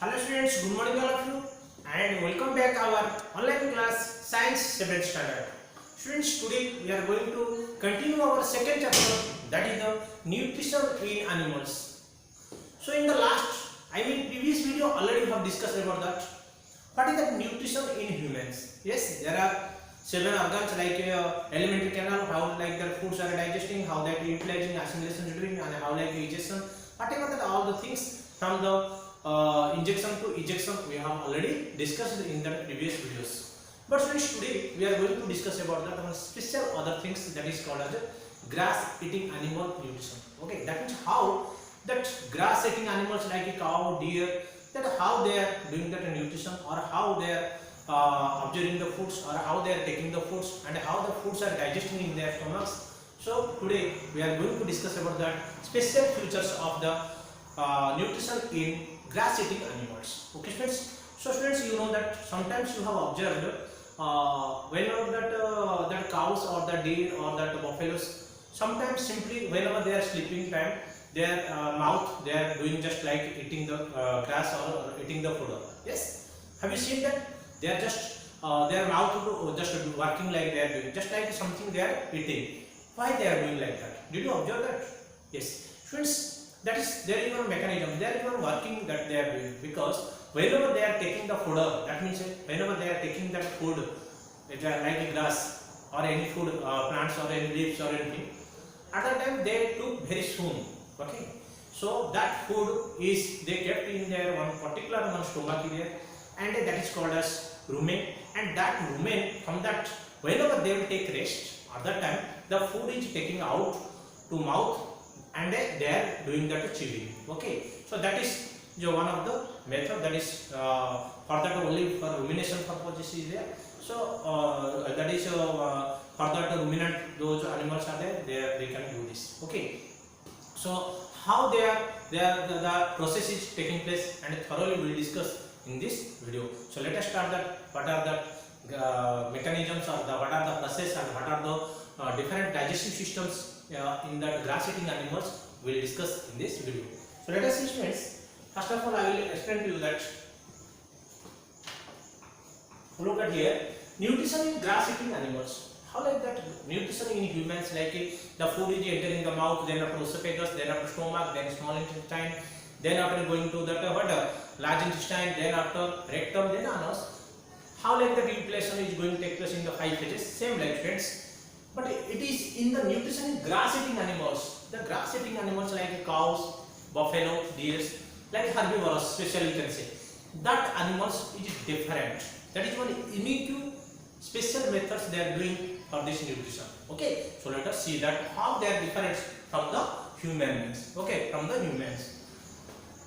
Hello students, good morning all of you and welcome back our online class Science 7th Standard. Students, today we are going to continue our second chapter, that is the nutrition in animals. So in the previous video already we have discussed about that. What is that nutrition in humans? Yes, there are seven organs like alimentary canal, how like their foods are digesting, how that utilizing assimilation during, and how like digestion, whatever that all the things from the injection to ejection we have already discussed in the previous videos. But students, today we are going to discuss about that one special other things that is called as grass eating animal nutrition. Okay, that means how that grass eating animals like a cow, deer, that how they are doing that nutrition, or how they are observing the foods, or how they are taking the foods, and how the foods are digesting in their stomachs. So today we are going to discuss about that special features of the nutrition in grass eating animals. Okay students, so students, you know that sometimes you have observed whenever that cows or the deer or that buffaloes, sometimes simply whenever they are sleeping time, their mouth they are doing just like eating the grass or eating the food. Yes, have you seen that they are just their mouth just working like they are doing, just like something they are eating. Why they are doing like that? Did you observe that? Yes students, that is there is one mechanism, there is one working that they are doing, because whenever they are taking the food, that means whenever they are taking that food like grass or any food, plants or any leaves or anything, at that time they took very soon. Okay, so that food is they kept in their one particular one stomach area, and that is called as rumen, and that rumen, from that whenever they will take rest, at that time the food is taking out to mouth, and they are doing that chewing. Okay, so that is one of the method that is for that only for rumination purposes is there. So that is for that ruminant those animals are there, they can do this. Okay, so how the process is taking place, and thoroughly we will discuss in this video. So let us start that what are the mechanisms, or what are the process, and what are the different digestive systems in the grass eating animals we will discuss in this video. So let us see students, first of all I will explain to you that, look at here, nutrition in grass eating animals. How like that nutrition in humans, like the food is entering the mouth, then after esophagus, then after stomach, then small intestine, then after going to the large intestine, then after rectum, then anus. How like the utilization is going to take place in the 5 phases, same like friends. But it is in the nutrition in grass eating animals. The grass eating animals like cows, buffalo, deer, like herbivores, especially you can say, that animals is different. That is one unique special methods they are doing for this nutrition. Okay, so let us see that how they are different from the humans. Okay, from the humans.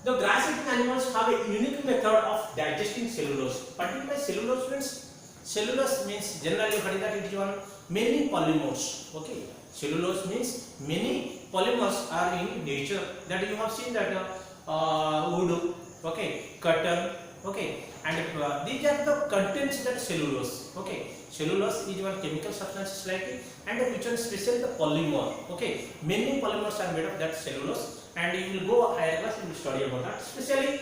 The grass eating animals have a unique method of digesting cellulose. Particularly cellulose means, cellulose means generally that it is one many polymers. Okay, cellulose means many polymers are in nature, that you have seen that wood, okay, cotton, okay, and these are the contents that cellulose. Okay, cellulose is one chemical substance like, and which one special the polymer. Okay, many polymers are made of that cellulose, and you will go higher class and study about that. Especially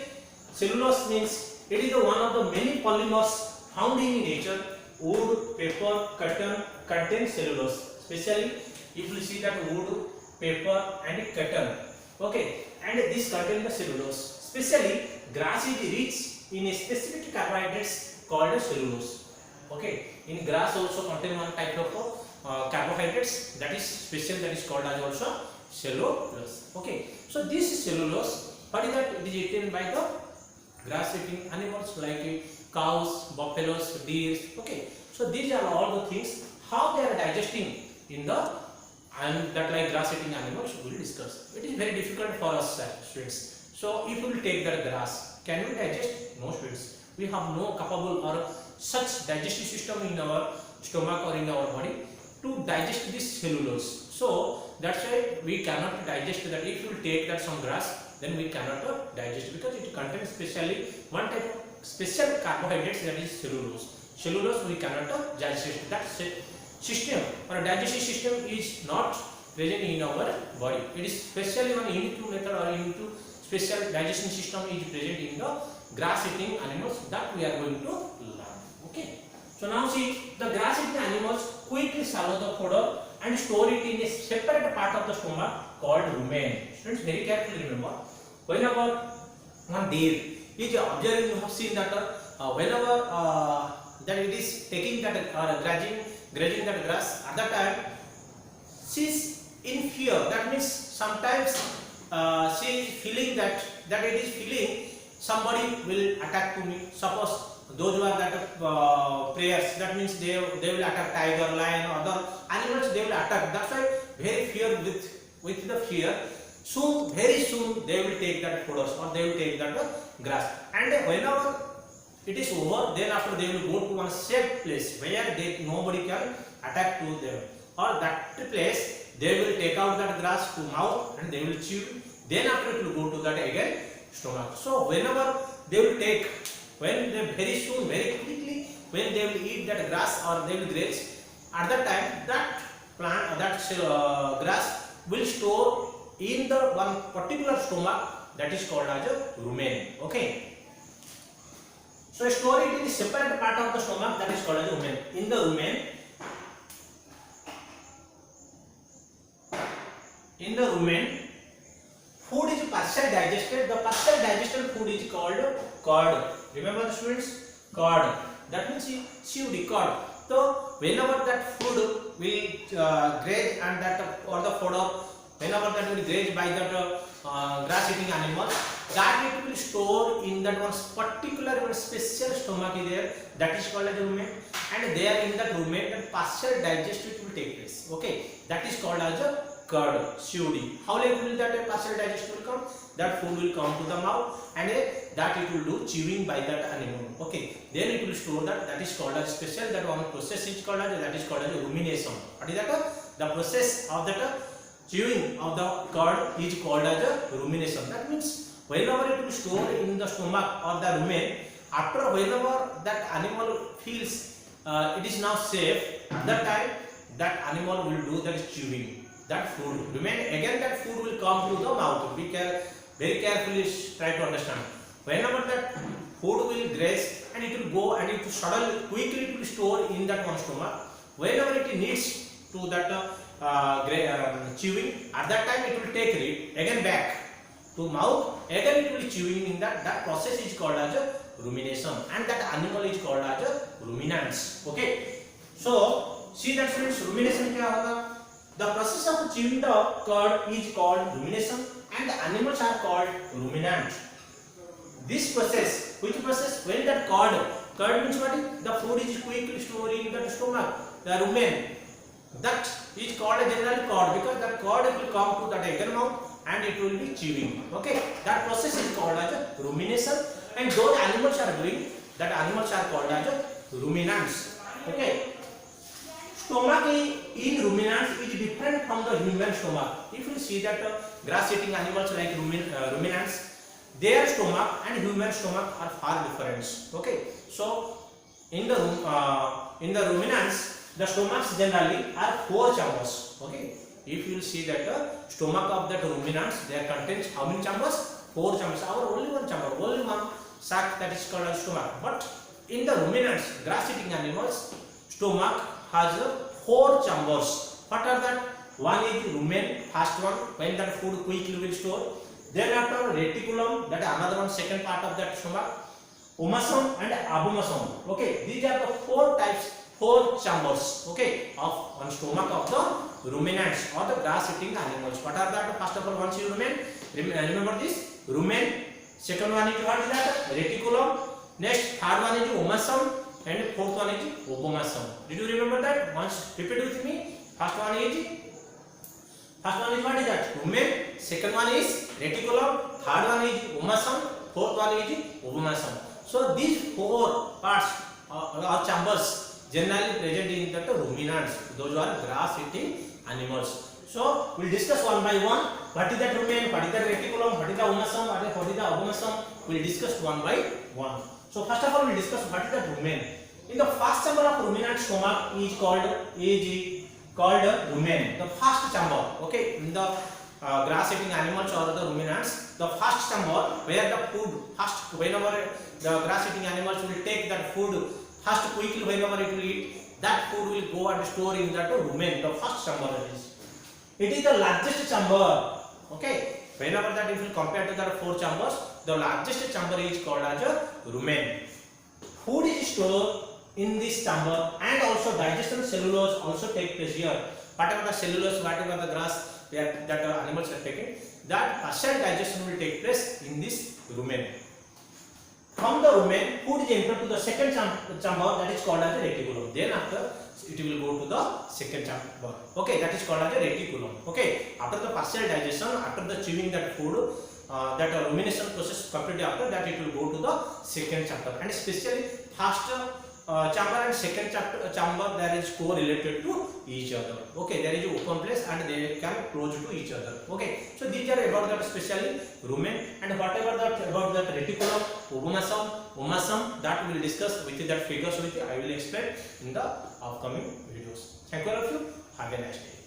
cellulose means it is the one of the many polymers found in nature. Wood, paper, cotton contain cellulose. Especially if you see that wood, paper and cotton, okay, and this contain the cellulose. Especially grass is rich in a specific carbohydrates called cellulose. Okay, in grass also contain one type of carbohydrates that is special, that is called as also cellulose. Okay, so this cellulose, what is that? It is eaten by the grass eating animals like cows, buffaloes, deer. Okay, so these are all the things how they are digesting in the, and that like grass eating animals we will discuss. It is very difficult for us students. So if we will take that grass, can we digest? No students, we have no capable or such digestive system in our stomach or in our body to digest this cellulose. So that's why we cannot digest that. If you take that some grass, then we cannot digest, because it contains specially one type of special carbohydrates, that is cellulose. Cellulose we cannot digest. That system or digestive system is not present in our body. It is specially one unique method or unique special digestion system is present in the grass eating animals that we are going to learn. Okay. So now see, the grass eating animals quickly swallow the fodder and store it in a separate part of the stomach called rumen. Students, very carefully remember, whenever one deer is observing, you have seen that whenever that it is taking that grazing that grass, at that time she is in fear. That means sometimes she is feeling that it is feeling somebody will attack to me. Suppose those who are that prayers, that means they will attack tiger, lion, other animals, they will attack. That's why very fear with the fear. Soon, very soon, they will take that fodder or they will take that grass. And whenever it is over, then after they will go to one safe place where nobody can attack to them. Or that place, they will take out that grass to mouth and they will chew. Then after it will go to that again stomach. So whenever they will take, when they very soon, very quickly, when they will eat that grass or they will graze, at that time that plant, grass will store in the one particular stomach that is called as a rumen. Okay. So store it in a separate part of the stomach that is called as rumen. In the rumen, food is partially digested. The partially digested food is called curd. Remember the students? Curd. That means chewed curd. So whenever that food will graze and that or the fodder, whenever that will graze by that grass eating animal, that it will store in that one particular one special stomach is there, that is called as rumen, and there in that rumen that partial digestion will take place. Okay, that is called as a curd, chewed. How like will that partial digestion will come? That food will come to the mouth and that it will do chewing by that animal. Okay, then it will store that is called as special, that one process is called as, that is called as rumination. What is that? The process of that chewing of the curd is called as a rumination. That means whenever it will store in the stomach or the rumen, after whenever that animal feels it is now safe, at that time that animal will do that chewing. That food remain again, that food will come to the mouth. Very carefully try to understand. Whenever that food will graze and it will go and it will suddenly quickly it will store in that one stomach. Whenever it needs to that chewing, at that time it will take it again back to mouth, again it will chewing. In that process is called as a rumination, and that animal is called as a ruminants. Okay, so see that friends, rumination क्या होगा? The process of chewing the curd is called rumination and the animals are called ruminants. This process, which process? When that curd means what? The food is quickly stored in the stomach, the rumen. That is called a general curd because that curd will come to the again mouth and it will be chewing. Okay, that process is called as a rumination, and those animals are doing that, animals are called as a ruminants. Okay. Stomach in ruminants is different from the human stomach. If you see that grass eating animals like ruminants, their stomach and human stomach are far different. Okay, so in the ruminants, the stomachs generally are 4 chambers. Okay, if you see that the stomach of that ruminants, there contains how many chambers? 4 chambers. Our only one chamber, only one sac, that is called as stomach. But in the ruminants, grass eating animals, stomach has 4 chambers. What are that? One is rumen, first one, when that food quickly will store. Then after reticulum, that another one, second part of that stomach. Omasum and abomasum. Okay, these are the 4 types, 4 chambers. Okay, of one stomach of the ruminants or the grass eating animals. What are that? First of all, once you remember this rumen. Second one is what is that? Reticulum. Next, third one is omasum. And fourth one is obomasum. Did you remember that? Once repeat with me. First one is what is that? Rumen. Second one is reticulum. Third one is omasum. Fourth one is obomasum. So these 4 parts or chambers generally present in the ruminants. Those are grass eating animals. So we'll discuss one by one. What is that rumen? What is that reticulum? What is the omasum? What is the obomasum? We'll discuss one by one. So first of all, we discuss what is the rumen. In the first chamber of ruminant stomach is called called rumen, the first chamber. Okay, in the grass eating animals or the ruminants, the first chamber where the food first, whenever the grass eating animals will take that food first quickly, whenever it will eat, that food will go and store in that rumen, the first chamber. It is the largest chamber. Okay, whenever that if you compare to the four chambers, the largest chamber is called as a rumen. Food is stored in this chamber, and also digestion cellulose also take place here. Whatever the cellulose, whatever the grass that animals are taking, that partial digestion will take place in this rumen. From the rumen, food is entered to the second chamber, that is called as a reticulum. Then after it will go to the second chamber. Okay, that is called as a reticulum. Okay, after the partial digestion, after the chewing that food, that rumination process completely, after that it will go to the second chamber, and especially first chamber and second chamber there is co-related to each other. Okay, there is an open place and they can close to each other. Okay, so these are about that especially rumen, and whatever that about that reticulum, omasum, that we will discuss with that figures with I will explain in the upcoming videos. Thank you all of you. Have a nice day.